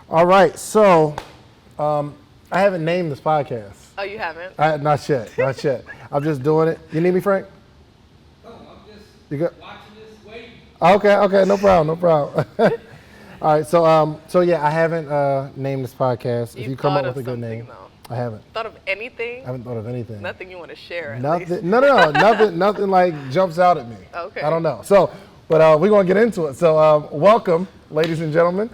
All right, so I haven't named this podcast. Oh, you haven't? Not yet, not yet. I'm just doing it. You need me, Frank? No, I'm just You good? watching this, waiting. Okay, no problem, no problem. All right, so yeah, I haven't named this podcast. If you come up with a good name, I haven't. Thought of anything? I haven't thought of anything. Nothing you want to share? At Nothing. least. No, nothing like jumps out at me. Okay. I don't know. So, but we're gonna get into it. So, welcome, ladies and gentlemen.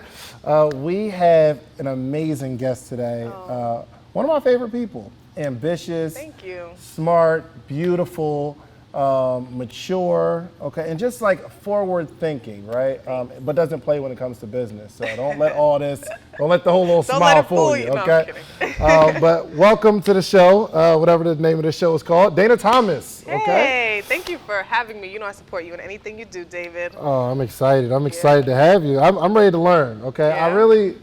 We have an amazing guest today. One of my favorite people. Ambitious. Thank you. Smart, beautiful, mature. Okay, and just like forward thinking, right? But doesn't play when it comes to business. So don't let all this. Don't let the whole little Don't smile let it fool you. you. No, Okay. I'm kidding. But welcome to the show, whatever the name of the show is called. Dayna Thomas. Okay. Hey, thank you for having me. You know I support you in anything you do, David. Oh, I'm excited. I'm excited to have you. I'm ready to learn. Okay. Yeah. I really,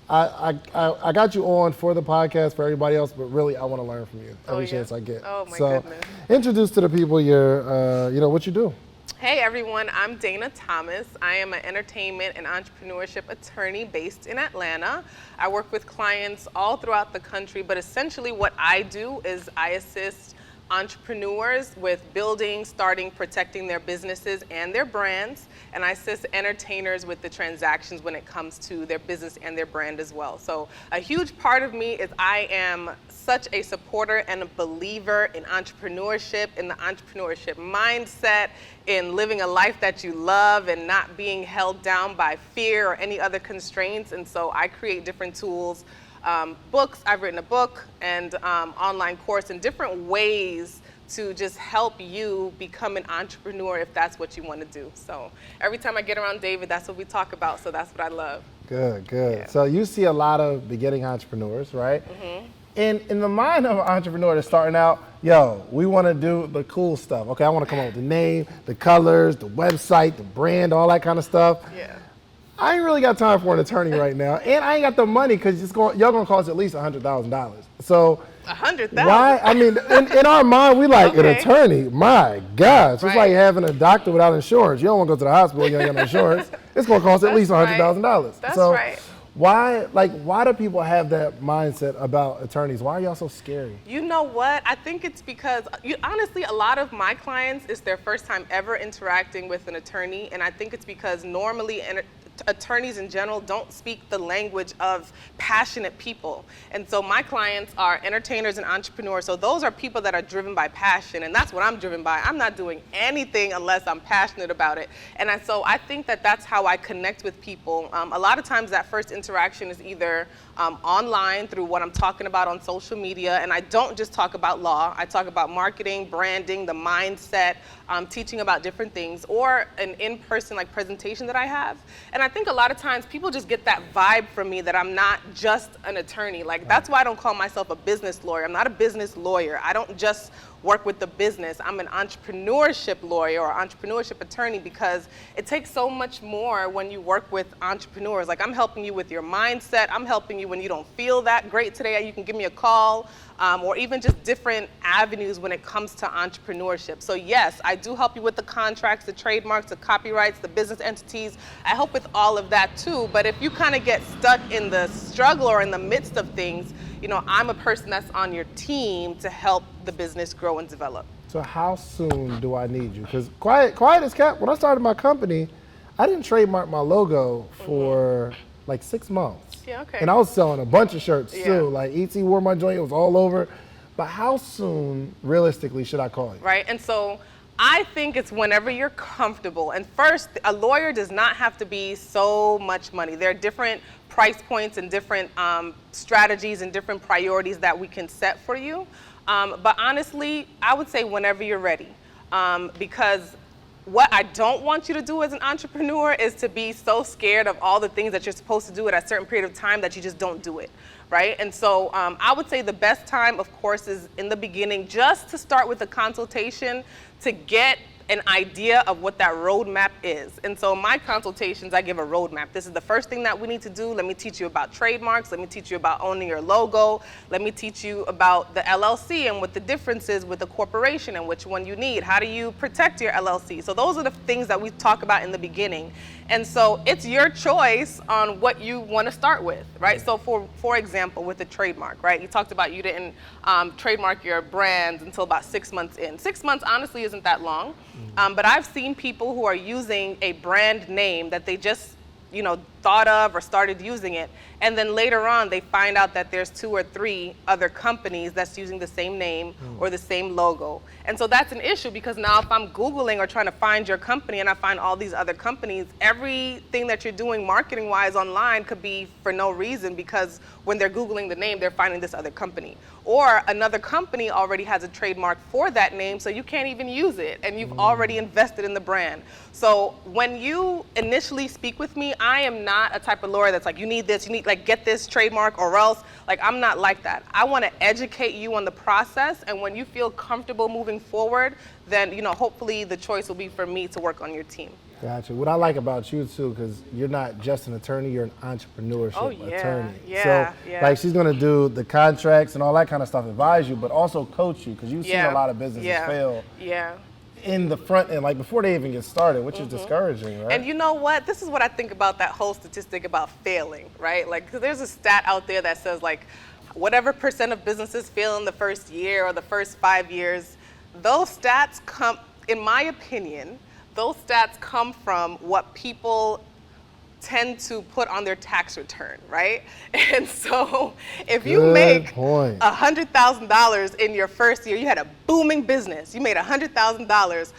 I got you on for the podcast for everybody else, but really I want to learn from you every chance I get. Oh, my so, goodness. introduce to the people your, what you do. Hey everyone, I'm Dayna Thomas. I am an entertainment and entrepreneurship attorney based in Atlanta. I work with clients all throughout the country, but essentially what I do is I assist entrepreneurs with building, starting, protecting their businesses and their brands, and I assist entertainers with the transactions when it comes to their business and their brand as well. So a huge part of me is I am such a supporter and a believer in entrepreneurship, in the entrepreneurship mindset, in living a life that you love and not being held down by fear or any other constraints. And so I create different tools, books. I've written a book and online course in different ways to just help you become an entrepreneur if that's what you want to do. So every time I get around David, that's what we talk about. So that's what I love. Good. Yeah. So you see a lot of beginning entrepreneurs, right? Mm-hmm. In the mind of an entrepreneur that's starting out, we want to do the cool stuff. Okay, I want to come up with the name, the colors, the website, the brand, all that kind of stuff. Yeah. I ain't really got time for an attorney right now, and I ain't got the money because y'all gonna cost at least $100,000. So $100,000. why? I mean, in our mind, we like an Okay. attorney. My gosh, it's Right. like having a doctor without insurance. You don't want to go to the hospital, you ain't got no insurance. It's gonna cost at least $100,000. That's so right. why do people have that mindset about attorneys? Why are y'all so scary? You know what? I think it's because, honestly, a lot of my clients, it's their first time ever interacting with an attorney, and I think it's because normally attorneys in general don't speak the language of passionate people. And so my clients are entertainers and entrepreneurs. So those are people that are driven by passion, and that's what I'm driven by. I'm not doing anything unless I'm passionate about it. And so I think that that's how I connect with people. A lot of times that first interaction is either online through what I'm talking about on social media, and I don't just talk about law. I talk about marketing, branding, the mindset, teaching about different things, or an in-person like presentation that I have. And I think a lot of times people just get that vibe from me that I'm not just an attorney. Like that's why I don't call myself a business lawyer. I'm not a business lawyer. I don't just work with the business. I'm an entrepreneurship lawyer or entrepreneurship attorney because it takes so much more when you work with entrepreneurs. Like I'm helping you with your mindset. I'm helping you when you don't feel that great today. You can give me a call. Or even just different avenues when it comes to entrepreneurship. So yes, I do help you with the contracts, the trademarks, the copyrights, the business entities. I help with all of that too. But if you kind of get stuck in the struggle or in the midst of things, I'm a person that's on your team to help the business grow and develop. So how soon do I need you? Because quiet as kept, when I started my company, I didn't trademark my logo for like 6 months. Yeah, okay. And I was selling a bunch of shirts Yeah. too. Like ET wore my joint, it was all over. But how soon, realistically, should I call you? Right, and so I think it's whenever you're comfortable. And first, a lawyer does not have to be so much money. There are different price points and different strategies and different priorities that we can set for you. But honestly, I would say whenever you're ready. Because what I don't want you to do as an entrepreneur is to be so scared of all the things that you're supposed to do at a certain period of time that you just don't do it, right? And so I would say the best time, of course, is in the beginning, just to start with a consultation to get an idea of what that roadmap is. And so my consultations, I give a roadmap. This is the first thing that we need to do. Let me teach you about trademarks. Let me teach you about owning your logo. Let me teach you about the LLC and what the difference is with the corporation and which one you need. How do you protect your LLC? So those are the things that we talk about in the beginning. And so it's your choice on what you want to start with, right? So for example, with the trademark, right? You talked about you didn't trademark your brands until about 6 months in. 6 months honestly isn't that long, but I've seen people who are using a brand name that they just thought of or started using it, and then later on they find out that there's 2 or 3 other companies that's using the same name or the same logo. And so that's an issue, because now if I'm Googling or trying to find your company and I find all these other companies, everything that you're doing marketing wise online could be for no reason, because when they're Googling the name, they're finding this other company. Or another company already has a trademark for that name, so you can't even use it, and you've already invested in the brand. So when you initially speak with me, I am not a type of lawyer that's like, you need this, you need, like, get this trademark or else. Like, I'm not like that. I want to educate you on the process, and when you feel comfortable moving forward, then hopefully the choice will be for me to work on your team. Gotcha. What I like about you too, because you're not just an attorney, you're an entrepreneurship attorney. Yeah, so like, she's gonna do the contracts and all that kind of stuff, advise you, but also coach you, because you've seen a lot of businesses fail. In the front end, like before they even get started, which is discouraging, right? And you know what? This is what I think about that whole statistic about failing, right? Like, because there's a stat out there that says, like, whatever % of businesses fail in the first year or the first 5 years, those stats come, in my opinion, those stats come from what people tend to put on their tax return, right? And so if you make $100,000 in your first year, you had a booming business, you made $100,000,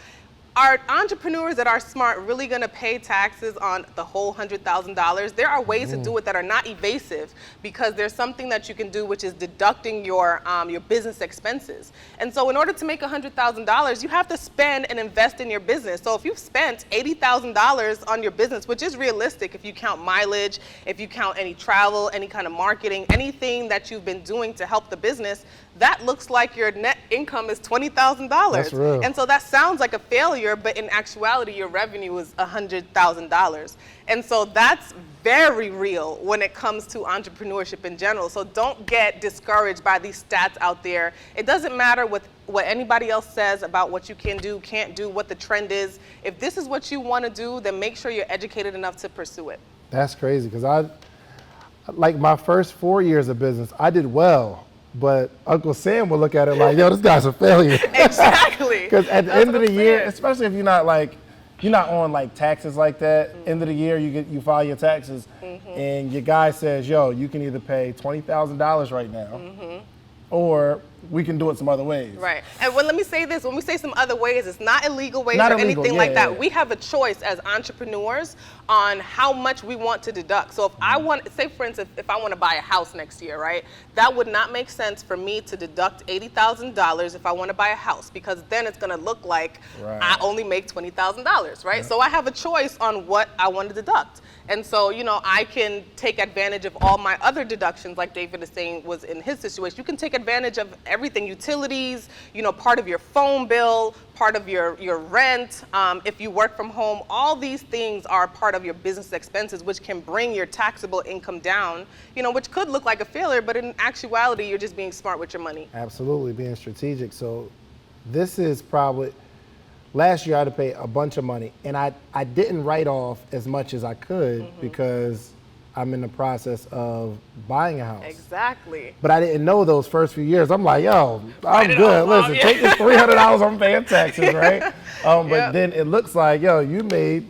are entrepreneurs that are smart really gonna pay taxes on the whole $100,000? There are ways to do it that are not evasive, because there's something that you can do, which is deducting your business expenses. And so in order to make $100,000, you have to spend and invest in your business. So if you've spent $80,000 on your business, which is realistic if you count mileage, if you count any travel, any kind of marketing, anything that you've been doing to help the business, that looks like your net income is $20,000. That's real. And so that sounds like a failure, but in actuality, your revenue is $100,000. And so that's very real when it comes to entrepreneurship in general. So don't get discouraged by these stats out there. It doesn't matter what anybody else says about what you can do, can't do, what the trend is. If this is what you want to do, then make sure you're educated enough to pursue it. That's crazy, because like my first 4 years of business, I did well. But Uncle Sam will look at it like, yo, this guy's a failure. Exactly. Because at the end of the year, especially if you're not on like taxes like that, end of the year you file your taxes, and your guy says, yo, you can either pay $20,000 right now, or we can do it some other ways. Right. And let me say this, when we say some other ways, it's not illegal ways or anything like that. We have a choice as entrepreneurs on how much we want to deduct. So if I want, say for instance, if I want to buy a house next year, right? That would not make sense for me to deduct $80,000 if I want to buy a house, because then it's going to look like I only make $20,000, right? So I have a choice on what I want to deduct. And so, I can take advantage of all my other deductions, like David is saying was in his situation. You can take advantage of everything, utilities, part of your phone bill, part of your rent, if you work from home, all these things are part of your business expenses, which can bring your taxable income down, which could look like a failure, but in actuality, you're just being smart with your money. Absolutely, being strategic. So this is probably, last year I had to pay a bunch of money, and I didn't write off as much as I could because I'm in the process of buying a house. Exactly. But I didn't know those first few years. I'm like, yo, I'm good. Listen, take this $300 I'm paying taxes, right? But then it looks like, yo, you made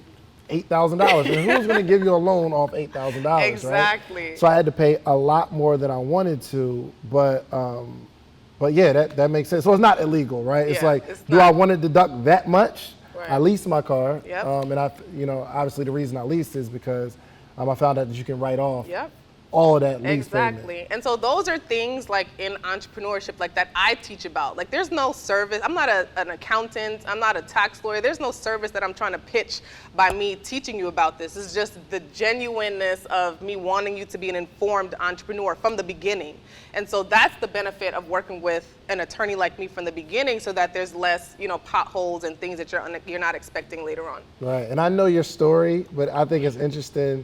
$8,000. And who's going to give you a loan off $8,000? Exactly. Right? So I had to pay a lot more than I wanted to, but yeah, that makes sense. So it's not illegal, right? Yeah, it's like, do I want to deduct that much? Right. I leased my car, Yep. and obviously the reason I leased is because I found out that you can write off Yep. all of that lease Exactly. payment. And so those are things like in entrepreneurship like that I teach about. Like, there's no service. I'm not an accountant. I'm not a tax lawyer. There's no service that I'm trying to pitch by me teaching you about this. It's just the genuineness of me wanting you to be an informed entrepreneur from the beginning. And so that's the benefit of working with an attorney like me from the beginning, so that there's less, potholes and things that you're not expecting later on. Right. And I know your story, but I think it's interesting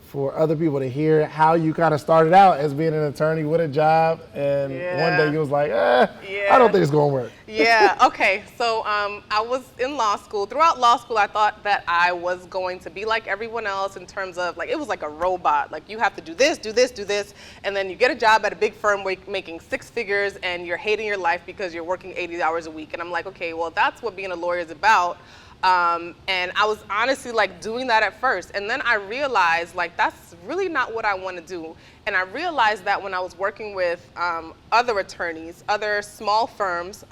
for other people to hear how you kind of started out as being an attorney with a job, and one day you was like, I don't think it's going to work. Yeah, okay. So I was in law school. Throughout law school, I thought that I was going to be like everyone else in terms of, like, it was like a robot. Like, you have to do this, do this, do this, and then you get a job at a big firm making six figures, and you're hating your life because you're working 80 hours a week. And I'm like, okay, well, that's what being a lawyer is about. And I was honestly like doing that at first. And then I realized like that's really not what I want to do. And I realized that when I was working with other attorneys, other small firms,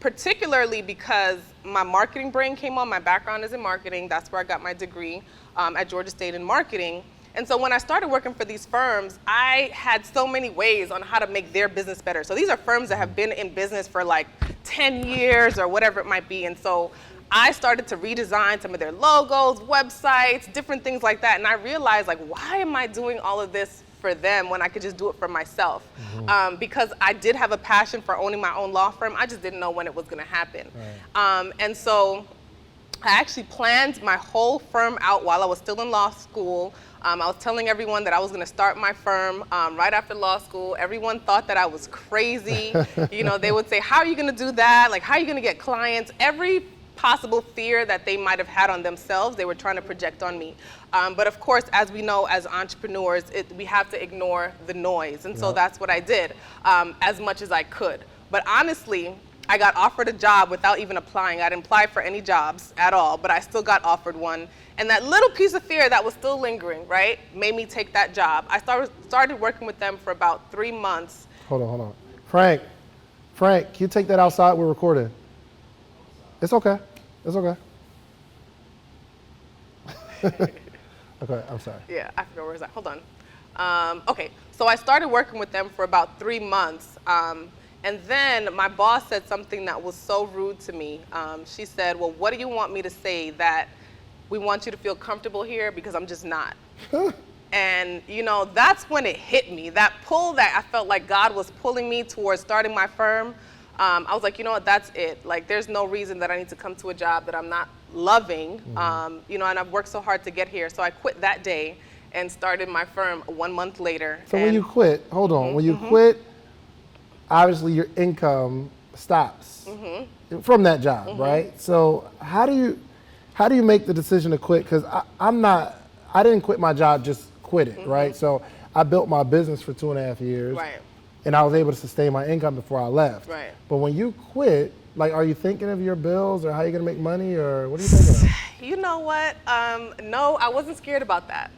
particularly because my marketing brain came on. My background is in marketing. That's where I got my degree at Georgia State in marketing. And so when I started working for these firms, I had so many ways on how to make their business better. So these are firms that have been in business for like 10 years or whatever it might be. And so I started to redesign some of their logos, websites, different things like that. And I realized, like, why am I doing all of this for them when I could just do it for myself? Because I did have a passion for owning my own law firm. I just didn't know when it was going to happen. Right. And so I actually planned my whole firm out while I was still in law school. I was telling everyone that I was going to start my firm right after law school. Everyone thought that I was crazy. You know, they would say, how are you going to do that? Like, how are you going to get clients? Every possible fear that they might have had on themselves, they were trying to project on me. But of course, as we know, as entrepreneurs, we have to ignore the noise. And so that's what I did as much as I could. But honestly, I got offered a job without even applying. I didn't apply for any jobs at all, but I still got offered one. And that little piece of fear that was still lingering, right, made me take that job. I started working with them for about 3 months. Hold on. Frank, can you take that outside? We're recording. It's okay. Okay, I'm sorry. Yeah, I forgot where was that. Hold on. Okay, so I started working with them for about 3 months. And then my boss said something that was so rude to me. She said, well, what do you want me to say, that we want you to feel comfortable here? Because I'm just not. And, you know, that's when it hit me. That pull that I felt like God was pulling me towards starting my firm. I was like, you know what, that's it. Like, there's no reason that I need to come to a job that I'm not loving, you know, and I've worked so hard to get here. So I quit that day and started my firm 1 month later. So when you quit, hold on, when you quit, obviously your income stops from that job, right? So how do you make the decision to quit? Because I didn't quit my job, just quit it, right? So I built my business for 2.5 years. Right. And I was able to sustain my income before I left. Right. But when you quit, like, are you thinking of your bills or how you're gonna make money, or what are you thinking of? You know what? No, I wasn't scared about that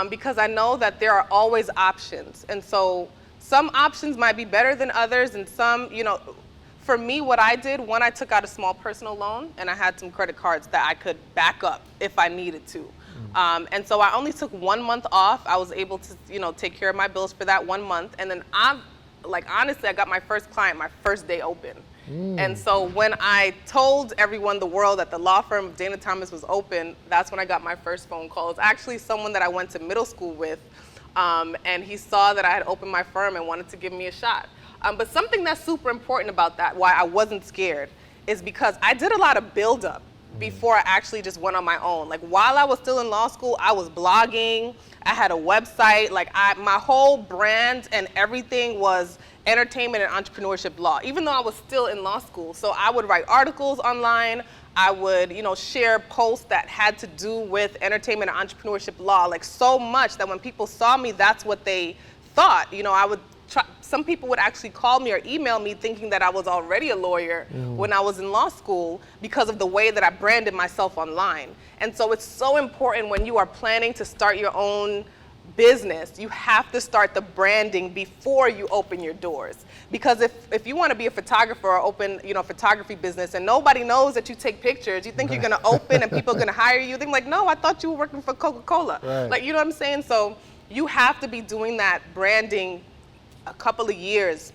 because I know that there are always options. And so some options might be better than others, and some, you know, for me, what I did, one, I took out a small personal loan, and I had some credit cards that I could back up if I needed to. And so I only took 1 month off. I was able to, you know, take care of my bills for that 1 month. And then honestly, I got my first client my first day open. And so when I told everyone, the world, that the law firm of Dayna Thomas was open, that's when I got my first phone call. It's actually someone that I went to middle school with, and he saw that I had opened my firm and wanted to give me a shot. But something that's super important about that, why I wasn't scared, is because I did a lot of build-up before I actually just went on my own. Like, while I was still in law school, I was blogging, I had a website, like my whole brand and everything was entertainment and entrepreneurship law, even though I was still in law school. So I would write articles online, I would, you know, share posts that had to do with entertainment and entrepreneurship law, like so much that when people saw me, that's what they thought. You know, I would some people would actually call me or email me thinking that I was already a lawyer when I was in law school because of the way that I branded myself online. And so it's so important when you are planning to start your own business, you have to start the branding before you open your doors. Because if you want to be a photographer or open, you know, photography business and nobody knows that you take pictures, you think you're going to open and people are going to hire you, they're like, no, I thought you were working for Coca-Cola. Right. Like, you know what I'm saying? So you have to be doing that branding a couple of years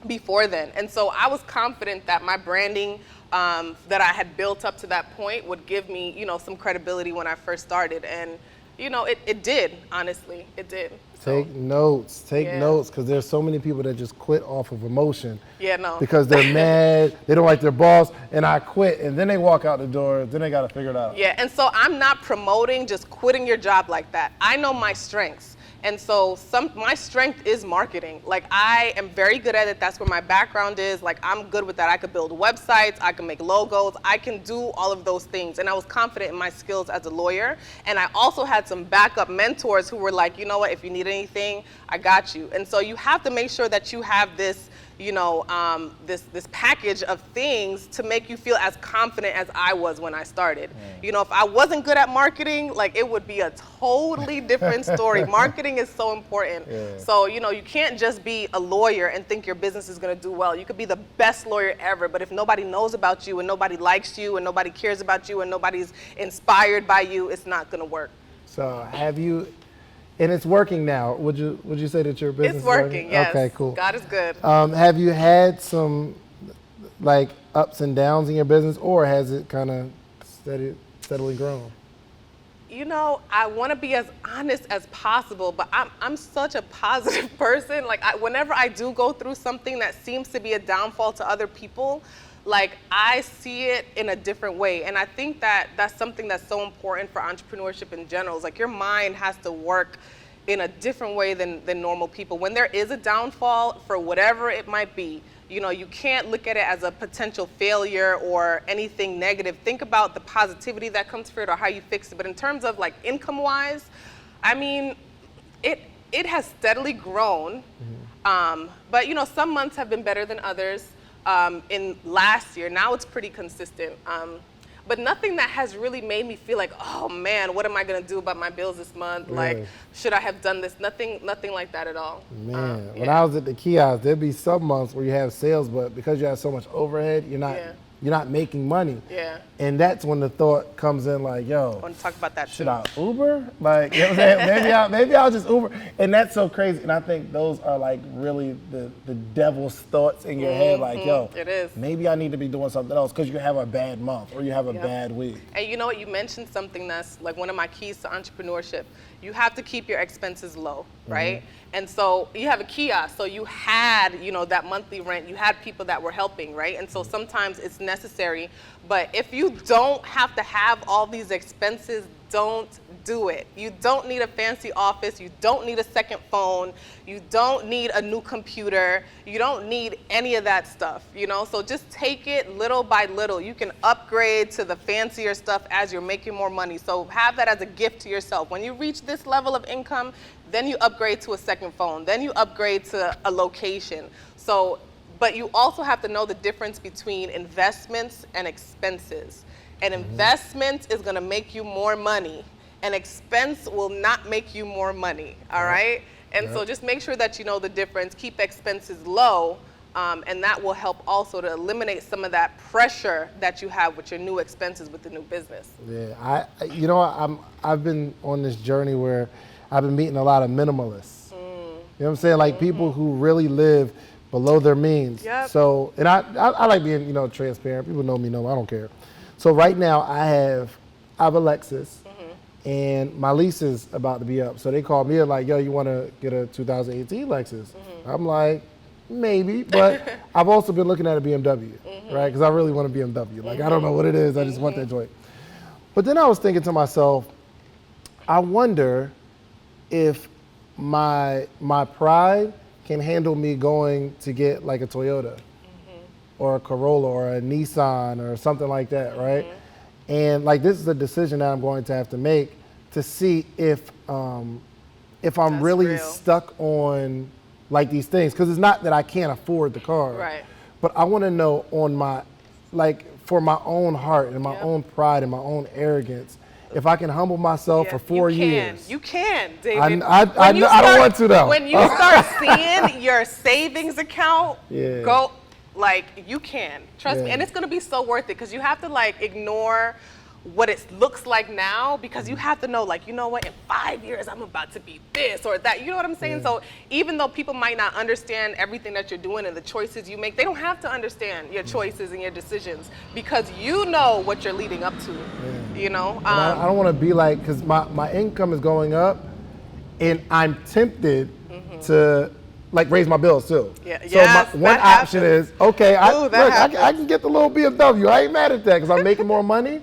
before then. And so I was confident that my branding that I had built up to that point would give me, you know, some credibility when I first started. And you know, it did, honestly, it did. Take notes, Yeah. notes, because there's so many people that just quit off of emotion. Yeah, no. Because they're mad, they don't like their boss, and I quit, and then they walk out the door, then they gotta figure it out. Yeah, and so I'm not promoting just quitting your job like that. I know my strengths. And so my strength is marketing. Like, I am very good at it. That's where my background is. Like, I'm good with that. I could build websites, I can make logos, I can do all of those things. And I was confident in my skills as a lawyer. And I also had some backup mentors who were like, you know what, if you need anything, I got you. And so you have to make sure that you have this, you know, this package of things to make you feel as confident as I was when I started. You know, if I wasn't good at marketing, like, it would be a totally different story. Marketing is so important. So, you know, you can't just be a lawyer and think your business is gonna do well. You could be the best lawyer ever, but if nobody knows about you and nobody likes you and nobody cares about you and nobody's inspired by you, it's not gonna work. So have you, and it's working now, would you say that your business It's working, is working? yes. Okay, cool. God is good. Have you had some like ups and downs in your business, or has it kind of steadily grown? You know, I want to be as honest as possible, but I'm such a positive person. Like, whenever I do go through something that seems to be a downfall to other people, like, I see it in a different way. And I think that that's something that's so important for entrepreneurship in general. It's like, your mind has to work in a different way than normal people. When there is a downfall, for whatever it might be, you know, you can't look at it as a potential failure or anything negative. Think about the positivity that comes for it or how you fix it. But in terms of, like, income-wise, I mean, it has steadily grown. But, you know, some months have been better than others. In last year, now it's pretty consistent. But nothing that has really made me feel like, oh man, what am I gonna do about my bills this month? Really? Like, should I have done this? Nothing like that at all. Man, when I was at the kiosk, there'd be some months where you have sales, but because you have so much overhead, you're not making money. Yeah. And that's when the thought comes in, like, yo, I want to talk about that should too. I Uber? Like, you know what I'm saying? maybe I'll just Uber. And that's so crazy. And I think those are, like, really the devil's thoughts in your head. Like, yo, It is. maybe I need to be doing something else because you have a bad month or you have a bad week. And you know what, you mentioned something that's like one of my keys to entrepreneurship. You have to keep your expenses low, right? And so you have a kiosk, so you had, you know, that monthly rent, you had people that were helping, right? And so sometimes it's necessary, but if you don't have to have all these expenses, don't do it. You don't need a fancy office, you don't need a second phone, you don't need a new computer, you don't need any of that stuff, you know? So just take it little by little. You can upgrade to the fancier stuff as you're making more money. So have that as a gift to yourself. When you reach this level of income, then you upgrade to a second phone, then you upgrade to a location. So, but you also have to know the difference between investments and expenses. An investment is gonna make you more money. An expense will not make you more money, all right? And so just make sure that you know the difference, keep expenses low, and that will help also to eliminate some of that pressure that you have with your new expenses with the new business. Yeah, you know, I've been on this journey where I've been meeting a lot of minimalists. You know what I'm saying? Like people who really live below their means. Yep. So, and I like being, you know, transparent. People know me, I don't care. So right now I have a Lexus and my lease is about to be up. So they called me and like, yo, you want to get a 2018 Lexus? I'm like, maybe, but I've also been looking at a BMW, right? Because I really want a BMW. Like, I don't know what it is, I just want that joint. But then I was thinking to myself, I wonder if my pride can handle me going to get like a Toyota or a Corolla or a Nissan or something like that, right? And like this is a decision that I'm going to have to make to see if I'm really real. stuck on like these things, because it's not that I can't afford the car, Right. but I want to know on my, like for my own heart and my own pride and my own arrogance, if I can humble myself for 4 years. You can, David. I don't want to though. When you start seeing your savings account go, like, you can. Trust me. And it's going to be so worth it because you have to, like, ignore what it looks like now because you have to know, like, you know what, in 5 years I'm about to be this or that. You know what I'm saying? So even though people might not understand everything that you're doing and the choices you make, they don't have to understand your choices and your decisions because you know what you're leading up to. you know. And I don't want to be like, because my income is going up, and I'm tempted to like raise my bills too. Yeah. So Yes, one that option happens. is, okay, Ooh, that I can get the little BMW. I ain't mad at that because I'm making more money.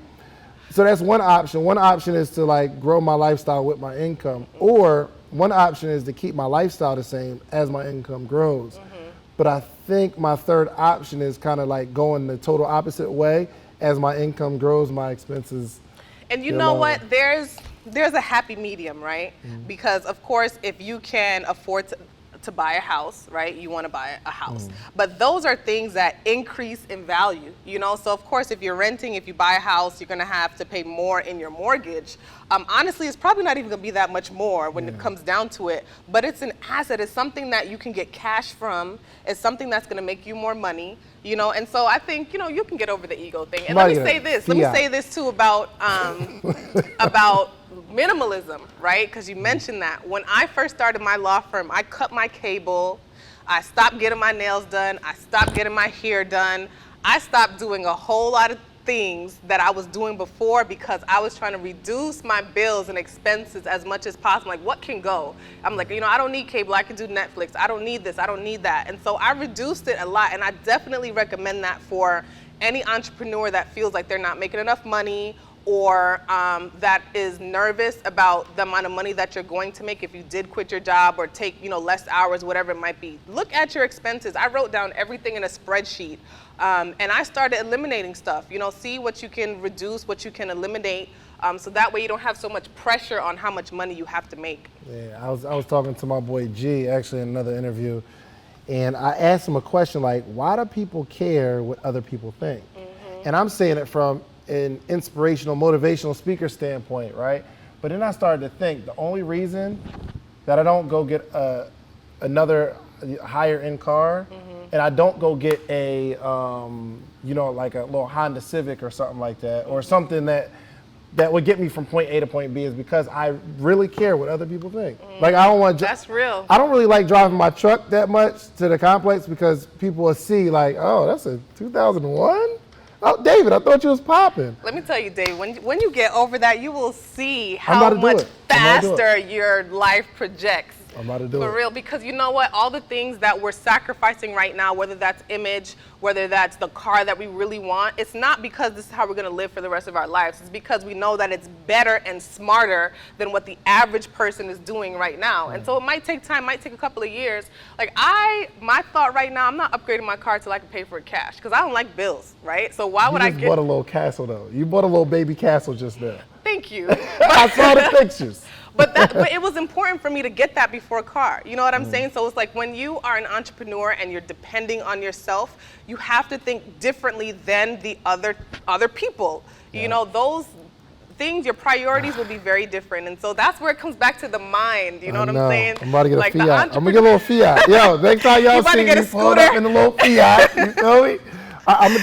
So that's one option. One option is to like grow my lifestyle with my income, or one option is to keep my lifestyle the same as my income grows. But I think my third option is kind of like going the total opposite way. As my income grows, my expenses. And you get know lower. what? There's a happy medium, right? Because of course, if you can afford to buy a house, right? You want to buy a house. But those are things that increase in value, you know? So of course, if you're renting, if you buy a house, you're going to have to pay more in your mortgage. Honestly, it's probably not even going to be that much more when it comes down to it. But it's an asset. It's something that you can get cash from. It's something that's going to make you more money, you know? And so I think, you know, you can get over the ego thing. And let me say this. Let me say this too about minimalism, right? Because you mentioned that. When I first started my law firm, I cut my cable, I stopped getting my nails done, I stopped getting my hair done, I stopped doing a whole lot of things that I was doing before because I was trying to reduce my bills and expenses as much as possible. Like, what can go? I'm like, you know, I don't need cable, I can do Netflix, I don't need this, I don't need that. And so I reduced it a lot, and I definitely recommend that for any entrepreneur that feels like they're not making enough money, or that is nervous about the amount of money that you're going to make if you did quit your job or take, you know, less hours, whatever it might be. Look at your expenses. I wrote down everything in a spreadsheet, and I started eliminating stuff. You know, see what you can reduce, what you can eliminate, so that way you don't have so much pressure on how much money you have to make. Yeah, I was talking to my boy G actually in another interview, and I asked him a question like, why do people care what other people think? And I'm saying it from an inspirational, motivational speaker standpoint, right? But then I started to think the only reason that I don't go get another higher end car, and I don't go get a, you know, like a little Honda Civic or something like that, or something that would get me from point A to point B, is because I really care what other people think. Like, I don't want to. That's real. I don't really like driving my truck that much to the complex because people will see like, oh, that's a 2001? Oh, David, I thought you was popping. Let me tell you, Dave, when you get over that, you will see how much faster your life projects. I'm about to do it. For real, because you know what? All the things that we're sacrificing right now, whether that's image, whether that's the car that we really want, it's not because this is how we're going to live for the rest of our lives. It's because we know that it's better and smarter than what the average person is doing right now. And so it might take time, might take a couple of years. Like my thought right now, I'm not upgrading my car till I can pay for it cash, because I don't like bills, right? So why would I get? You bought a little castle though. You bought a little baby castle just there. Thank you. I saw the pictures. But it was important for me to get that before a car. You know what I'm saying? So it's like when you are an entrepreneur and you're depending on yourself, you have to think differently than the other people. Yeah. You know, those things, your priorities will be very different. And so that's where it comes back to the mind. You know what I'm saying? I'm about to get like a Fiat. I'm going to get a little Fiat. Yo, next time y'all see me pull up in a little Fiat, you feel me? I'm gonna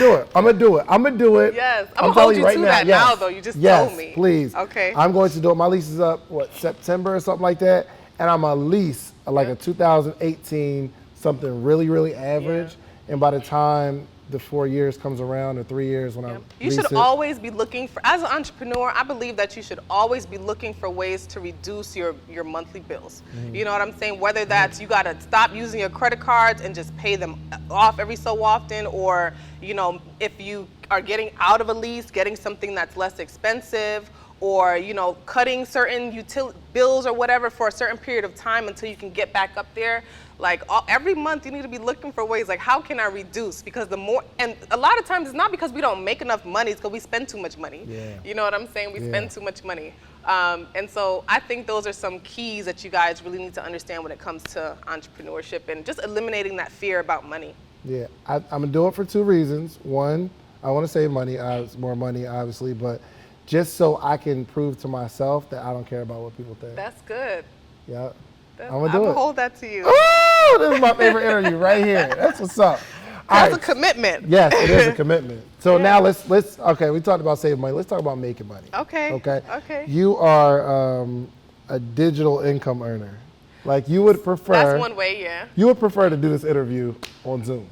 do it. Yes, I'm gonna hold you right to now, that now, though. You just told me. Yes, please. Okay. I'm going to do it. My lease is up, September or something like that, and I'm a lease like a 2018 something really, really average. Yeah. And by the time the 4 years comes around, or 3 years when I'm you should always be looking for, as an entrepreneur, I believe that you should always be looking for ways to reduce your monthly bills. You know what I'm saying? Whether that's you gotta stop using your credit cards and just pay them off every so often, or you know, if you are getting out of a lease, getting something that's less expensive, or you know, cutting certain bills or whatever for a certain period of time until you can get back up there. Like every month you need to be looking for ways, like how can I reduce? Because the more, and a lot of times it's not because we don't make enough money, it's because we spend too much money. Yeah. You know what I'm saying? We spend too much money. And so I think those are some keys that you guys really need to understand when it comes to entrepreneurship and just eliminating that fear about money. Yeah, I'm gonna do it for two reasons. One, I want to save money, more money obviously, but just so I can prove to myself that I don't care about what people think. That's good. Yeah. I'm gonna hold that to you. Oh, this is my favorite interview right here. That's what's up. That's a commitment. Yes, it is a commitment. So now let's okay, we talked about saving money. Let's talk about making money. Okay. Okay. You are a digital income earner. Like you would prefer. That's one way, yeah. You would prefer to do this interview on Zoom.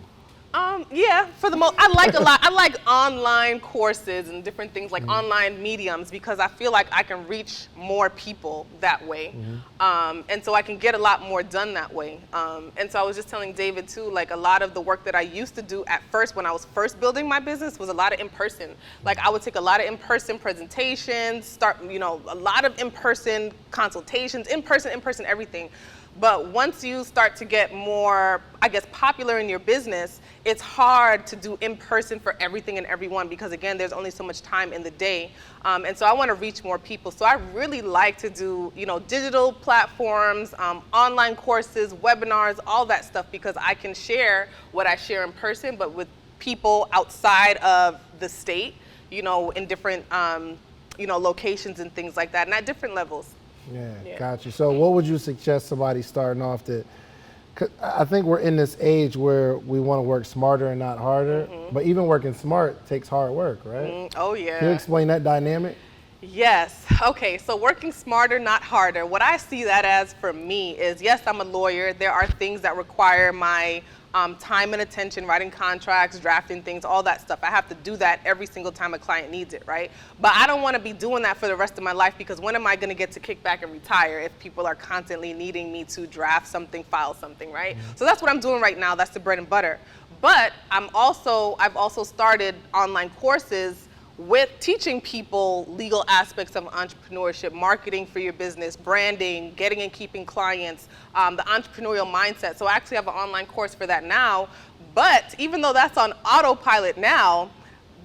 Yeah, for the most, I like a lot. I like online courses and different things like online mediums because I feel like I can reach more people that way, and so I can get a lot more done that way. And so I was just telling David too, like a lot of the work that I used to do at first when I was first building my business was a lot of in-person. Like I would take a lot of in-person presentations, a lot of in-person consultations, in-person everything. But once you start to get more, I guess, popular in your business, it's hard to do in-person for everything and everyone because, again, there's only so much time in the day. And so I want to reach more people. So I really like to do, digital platforms, online courses, webinars, all that stuff because I can share what I share in person, but with people outside of the state, in different, locations and things like that and at different levels. Yeah, got you. So what would you suggest somebody starting off to, 'cause I think we're in this age where we want to work smarter and not harder, but even working smart takes hard work, right? Oh, yeah. Can you explain that dynamic? Yes. Okay. So working smarter, not harder. What I see that as for me is, yes, I'm a lawyer. There are things that require my time and attention, writing contracts, drafting things, all that stuff. I have to do that every single time a client needs it, right? But I don't want to be doing that for the rest of my life because when am I going to get to kick back and retire if people are constantly needing me to draft something, file something, right? So that's what I'm doing right now. That's the bread and butter. But I've also started online courses with teaching people legal aspects of entrepreneurship, marketing for your business, branding, getting and keeping clients, the entrepreneurial mindset. So I actually have an online course for that now. But even though that's on autopilot now,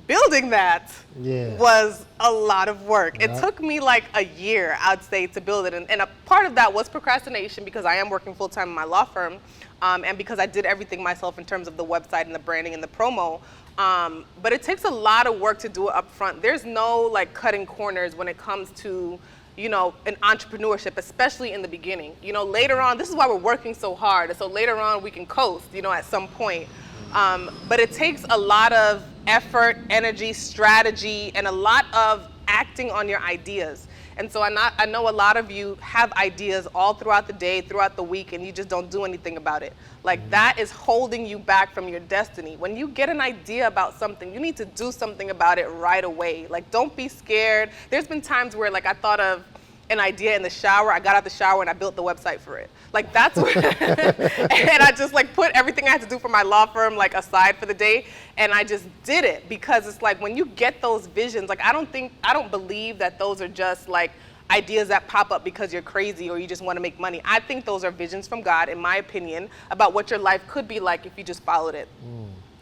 building that was a lot of work. It took me like a year, I'd say, to build it. And a part of that was procrastination because I am working full-time in my law firm and because I did everything myself in terms of the website and the branding and the promo. But it takes a lot of work to do it up front. There's no like cutting corners when it comes to, an entrepreneurship, especially in the beginning. Later on, this is why we're working so hard. And so later on we can coast, at some point. But it takes a lot of effort, energy, strategy, and a lot of acting on your ideas. And so I know a lot of you have ideas all throughout the day, throughout the week, and you just don't do anything about it. Like that is holding you back from your destiny. When you get an idea about something, you need to do something about it right away. Like don't be scared. There's been times where like I thought of an idea in the shower, I got out the shower and I built the website for it. Like that's what, and I just like put everything I had to do for my law firm like aside for the day and I just did it because it's like when you get those visions, like I don't believe that those are just like ideas that pop up because you're crazy or you just want to make money. I think those are visions from God, in my opinion, about what your life could be like if you just followed it.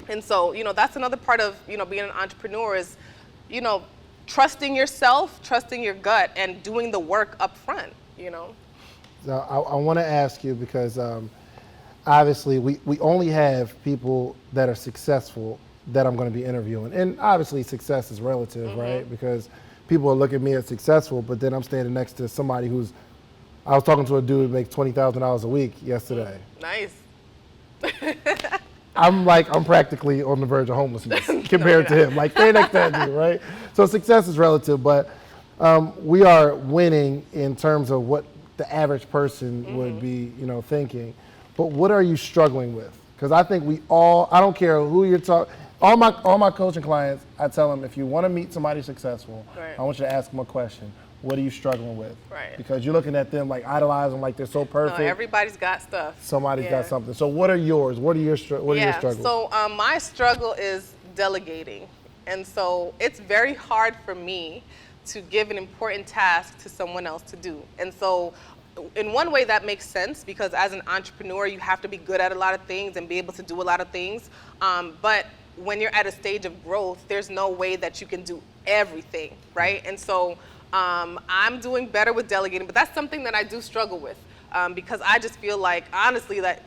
And so, that's another part of, being an entrepreneur is, trusting yourself, trusting your gut, and doing the work up front, So I want to ask you because obviously we only have people that are successful that I'm going to be interviewing. And obviously success is relative, right? Because people are looking at me as successful, but then I'm standing next to somebody I was talking to a dude who makes $20,000 a week yesterday. Nice. I'm practically on the verge of homelessness compared to him. Like, stay next to that dude, right? So success is relative, but we are winning in terms of what the average person would be, thinking. But what are you struggling with? Because I think I don't care who you're talking, all my coaching clients, I tell them, if you want to meet somebody successful, right. I want you to ask them a question. What are you struggling with? Right. Because you're looking at them like idolizing, like they're so perfect. No, everybody's got stuff. Somebody's got something. So what are yours? What are your struggles? So my struggle is delegating. And so it's very hard for me to give an important task to someone else to do. And so in one way that makes sense because as an entrepreneur, you have to be good at a lot of things and be able to do a lot of things. But when you're at a stage of growth, there's no way that you can do everything, right? And so I'm doing better with delegating, but that's something that I do struggle with because I just feel like, honestly, that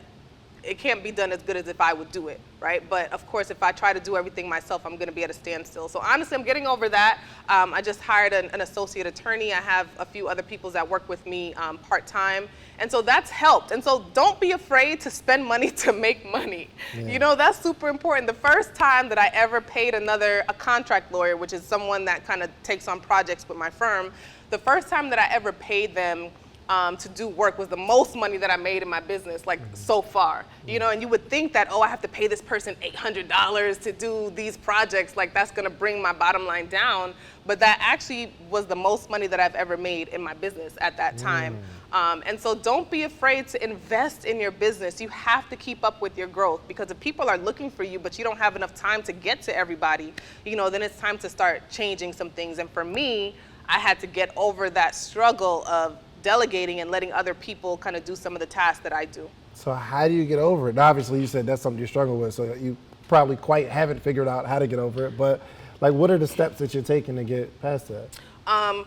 it can't be done as good as if I would do it, right? But of course, if I try to do everything myself, I'm gonna be at a standstill. So honestly, I'm getting over that. I just hired an associate attorney. I have a few other people that work with me part-time. And so that's helped. And so don't be afraid to spend money to make money. Yeah. That's super important. The first time that I ever paid a contract lawyer, which is someone that kind of takes on projects with my firm, the first time that I ever paid them to do work was the most money that I made in my business, like so far, you know, and you would think that, oh, I have to pay this person $800 to do these projects, like that's gonna bring my bottom line down, but that actually was the most money that I've ever made in my business at that time. And so don't be afraid to invest in your business. You have to keep up with your growth, because if people are looking for you, but you don't have enough time to get to everybody, you know, then it's time to start changing some things. And for me, I had to get over that struggle of delegating and letting other people kind of do some of the tasks that I do. So how do you get over it? Now, obviously, you said that's something you struggle with, so you probably quite haven't figured out how to get over it, but like, what are the steps that you're taking to get past that?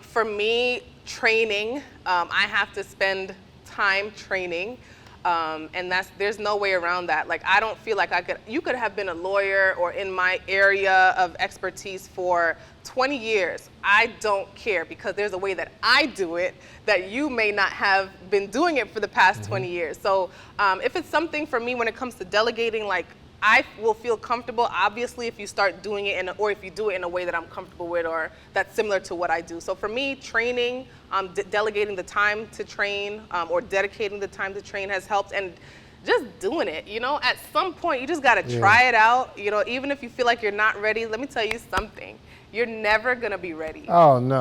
For me, training, I have to spend time training. And there's no way around that. Like, I don't feel like you could have been a lawyer or in my area of expertise for 20 years. I don't care, because there's a way that I do it that you may not have been doing it for the past 20 years. So if it's something for me when it comes to delegating, like, I will feel comfortable, obviously, if you start doing it or if you do it in a way that I'm comfortable with or that's similar to what I do. So for me, training, delegating the time to train or dedicating the time to train has helped, and just doing it, you know, at some point you just gotta try it out, you know, even if you feel like you're not ready. Let me tell you something. You're never gonna be ready. Oh, no.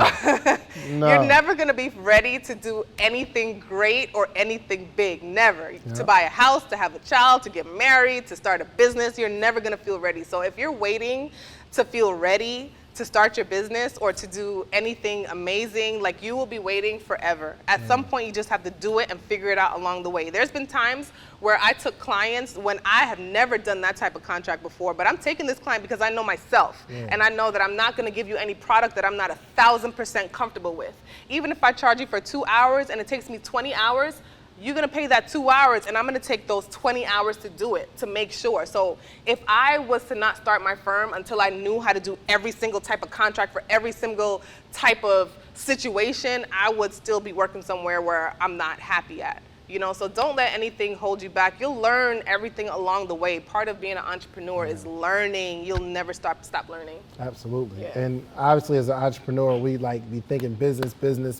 No. You're never gonna be ready to do anything great or anything big, never. To buy a house, to have a child, to get married, to start a business, you're never gonna feel ready. So if you're waiting to feel ready to start your business or to do anything amazing, like, you will be waiting forever. At some point, you just have to do it and figure it out along the way. There's been times where I took clients when I have never done that type of contract before, but I'm taking this client because I know myself, and I know that I'm not gonna give you any product that I'm not 1,000% comfortable with. Even if I charge you for 2 hours and it takes me 20 hours, you're gonna pay that 2 hours, and I'm gonna take those 20 hours to do it, to make sure. So if I was to not start my firm until I knew how to do every single type of contract for every single type of situation, I would still be working somewhere where I'm not happy at. You know, so don't let anything hold you back. You'll learn everything along the way. Part of being an entrepreneur is learning. You'll never stop learning. Absolutely. Yeah. And obviously, as an entrepreneur, we like be thinking business,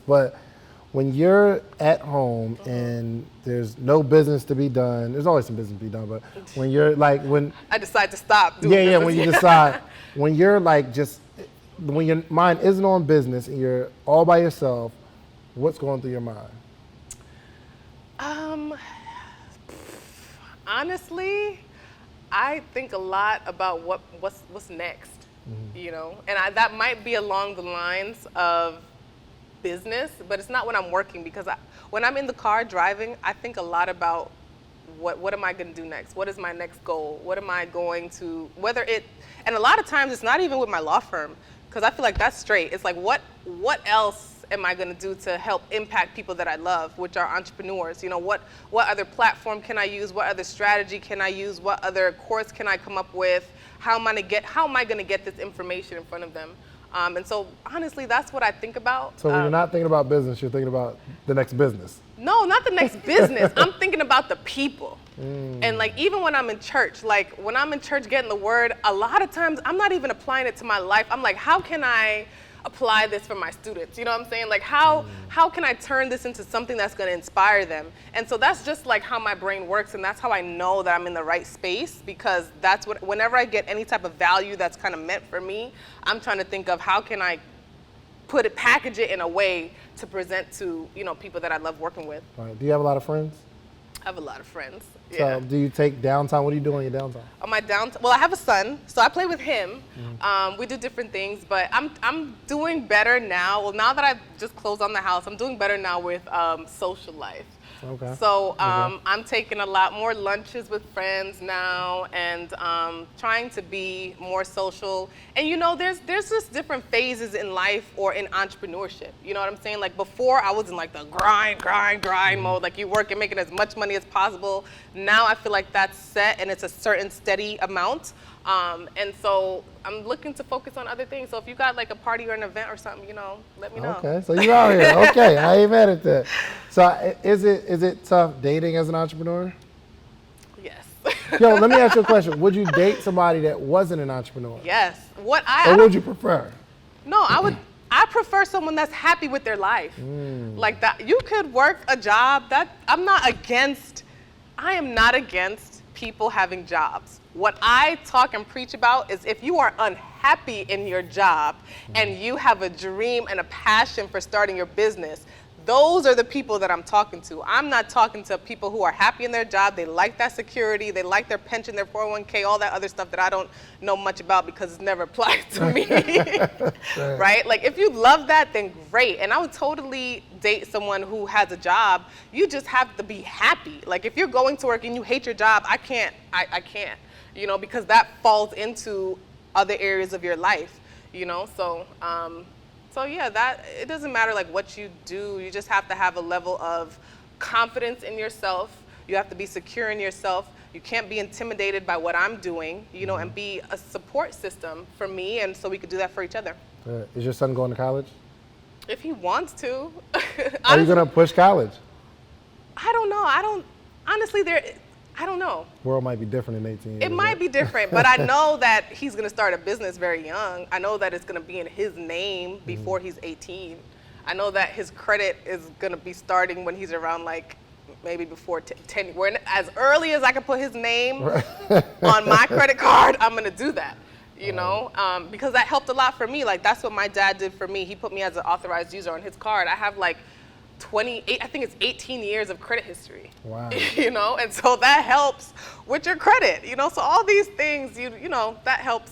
but when you're at home and there's no business to be done, there's always some business to be done, but when you're like, when I decide to stop doing yeah, business. when you decide, when you're like when your mind isn't on business and you're all by yourself, what's going through your mind? Honestly, I think a lot about what's next, you know, and that might be along the lines of business, but it's not when I'm working, because when I'm in the car driving, I think a lot about what am I going to do next? What is my next goal? What am I going to, and a lot of times it's not even with my law firm, because I feel like that's straight. It's like, what else am I going to do to help impact people that I love, which are entrepreneurs? You know, what other platform can I use? What other strategy can I use? What other course can I come up with? How am I going to get this information in front of them? And so, honestly, that's what I think about. So when you're not thinking about business, you're thinking about the next business. No, not the next business. I'm thinking about the people. And like, even when I'm in church, like when I'm in church getting the word, a lot of times I'm not even applying it to my life. I'm like, how can I apply this for my students? You know what I'm saying? Like, how can I turn this into something that's going to inspire them? And so that's just like how my brain works, and that's how I know that I'm in the right space, because that's whenever I get any type of value that's kind of meant for me, I'm trying to think of how can I package it in a way to present to, you know, people that I love working with. All right. Do you have a lot of friends? I have a lot of friends. So Yeah. do you take downtime? What do you do on your downtime? On my downtime, well, I have a son, so I play with him. We do different things, but I'm doing better now. Well, now that I've just closed on the house, I'm doing better now with social life. Okay. So I'm taking a lot more lunches with friends now, and trying to be more social. And you know, there's just different phases in life or in entrepreneurship. You know what I'm saying? Like, before, I was in like the grind mode. Like, you work and making as much money as possible. Now I feel like that's set, and it's a certain steady amount. And so I'm looking to focus on other things. So if you got like a party or an event or something, you know, let me know. Okay, so you're out here. Okay, I ain't mad at that. So is it tough dating as an entrepreneur? Yes. Yo, let me ask you a question. Would you date somebody that wasn't an entrepreneur? Yes. Or would you prefer? No, I I prefer someone that's happy with their life. Like that, you could work a job that I am not against people having jobs. What I talk and preach about is if you are unhappy in your job and you have a dream and a passion for starting your business, those are the people that I'm talking to. I'm not talking to people who are happy in their job. They like that security. They like their pension, their 401k, all that other stuff that I don't know much about because it's never applied to me. Right? Like if you love that, then great. And I would totally date someone who has a job. You just have to be happy. Like if you're going to work and you hate your job, I can't, you know, because that falls into other areas of your life, you know? So yeah, that it doesn't matter like what you do. You just have to have a level of confidence in yourself. You have to be secure in yourself. You can't be intimidated by what I'm doing, you know, and be a support system for me, and so we could do that for each other. Is your son going to college? If he wants to. Are you gonna push college? I don't know. Honestly, I don't know. World might be different in 18 years. It might be different, but I know that he's going to start a business very young. I know that it's going to be in his name before he's 18. I know that his credit is going to be starting when he's around like maybe before 10. As early as I can put his name on my credit card, I'm going to do that. You know, because that helped a lot for me. Like that's what my dad did for me. He put me as an authorized user on his card. I have like 28, I think it's 18 years of credit history. Wow. You know, and so that helps with your credit, you know, so all these things, you know, that helps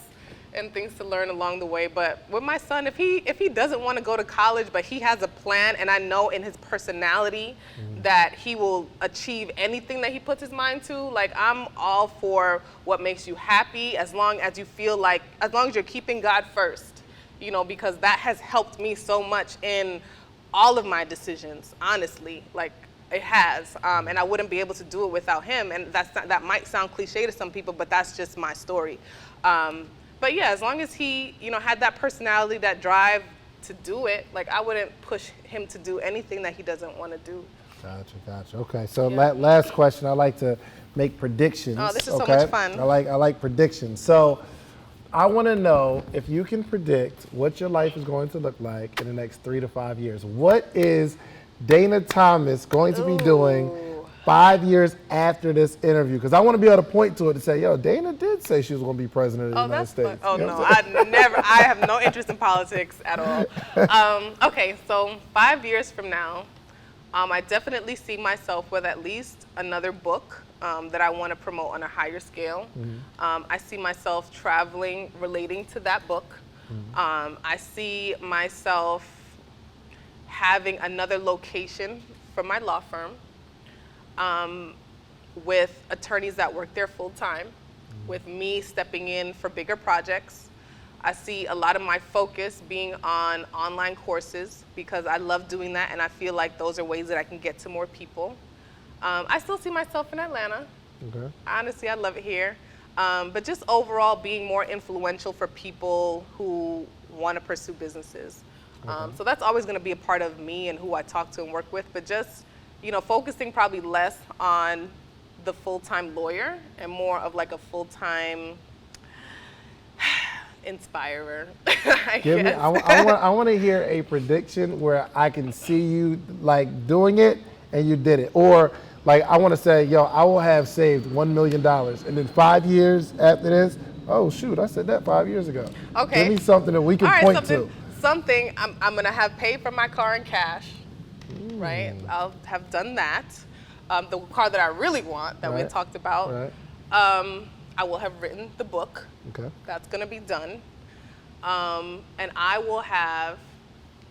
and things to learn along the way. But with my son, if he doesn't want to go to college, but he has a plan, and I know in his personality that he will achieve anything that he puts his mind to, like I'm all for what makes you happy, as long as you feel like, as long as you're keeping God first, you know, because that has helped me so much in all of my decisions, honestly, like it has, and I wouldn't be able to do it without him. And that might sound cliche to some people, but that's just my story. But yeah, as long as he, you know, had that personality, that drive to do it, like I wouldn't push him to do anything that he doesn't want to do. Gotcha. Okay, so last question. I like to make predictions. Oh, this is so much fun. I like predictions. So I want to know if you can predict what your life is going to look like in the next 3 to 5 years. What is Dayna Thomas going to be doing 5 years after this interview? Because I want to be able to point to it and say, yo, Dayna did say she was going to be president of the United States. Oh, no, I have no interest in politics at all. Okay, so 5 years from now, I definitely see myself with at least another book that I want to promote on a higher scale. I see myself traveling relating to that book. I see myself having another location for my law firm with attorneys that work there full time, with me stepping in for bigger projects. I see a lot of my focus being on online courses because I love doing that, and I feel like those are ways that I can get to more people. I still see myself in Atlanta. Okay. Honestly, I love it here. But just overall being more influential for people who want to pursue businesses. So that's always going to be a part of me and who I talk to and work with, but just, you know, focusing probably less on the full-time lawyer and more of like a full-time inspirer. I want to hear a prediction where I can see you like doing it and you did it. Or like I want to say, yo, I will have saved $1 million. And then 5 years after this, oh shoot, I said that 5 years ago. Okay. Give me something that we can point to. Something I'm going to have paid for my car in cash, right? I'll have done that. The car that I really want that we talked about. Right. I will have written the book. Okay. That's going to be done. And I will have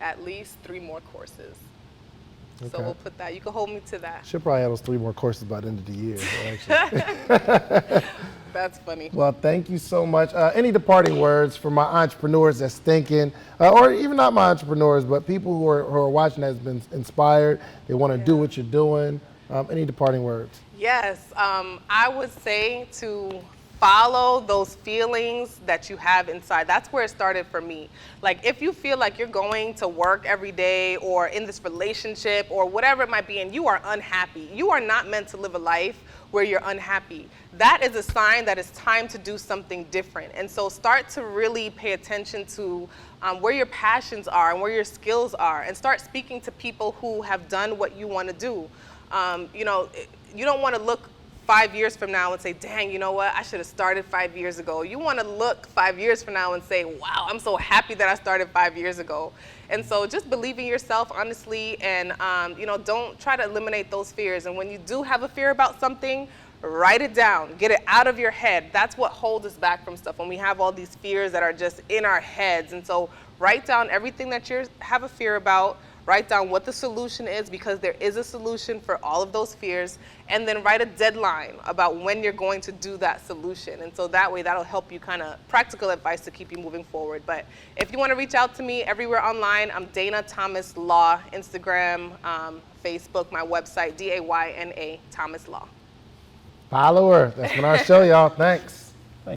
at least 3 more courses. Okay. So we'll put that. You can hold me to that. She'll probably have those 3 more courses by the end of the year, actually. That's funny. Well, thank you so much. Any departing words for my entrepreneurs that's thinking, or even not my entrepreneurs, but people who are watching that's been inspired, they want to do what you're doing. Any departing words? Yes, I would say to follow those feelings that you have inside. That's where it started for me. Like, if you feel like you're going to work every day or in this relationship or whatever it might be and you are unhappy, you are not meant to live a life where you're unhappy. That is a sign that it's time to do something different. And so start to really pay attention to where your passions are and where your skills are, and start speaking to people who have done what you want to do. You know, you don't want to look 5 years from now and say, dang, you know what, I should have started 5 years ago. You want to look 5 years from now and say, wow, I'm so happy that I started 5 years ago. And so just believe in yourself, honestly, and you know, don't try to eliminate those fears. And when you do have a fear about something, write it down, get it out of your head. That's what holds us back from stuff, when we have all these fears that are just in our heads. And so write down everything that you have a fear about. Write down what the solution is, because there is a solution for all of those fears, and then write a deadline about when you're going to do that solution. And so that way, that'll help you, kind of practical advice to keep you moving forward. But if you want to reach out to me everywhere online, I'm Dayna Thomas Law, Instagram, Facebook, my website, Dayna Thomas Law. Follow her. That's been our show, y'all. Thanks.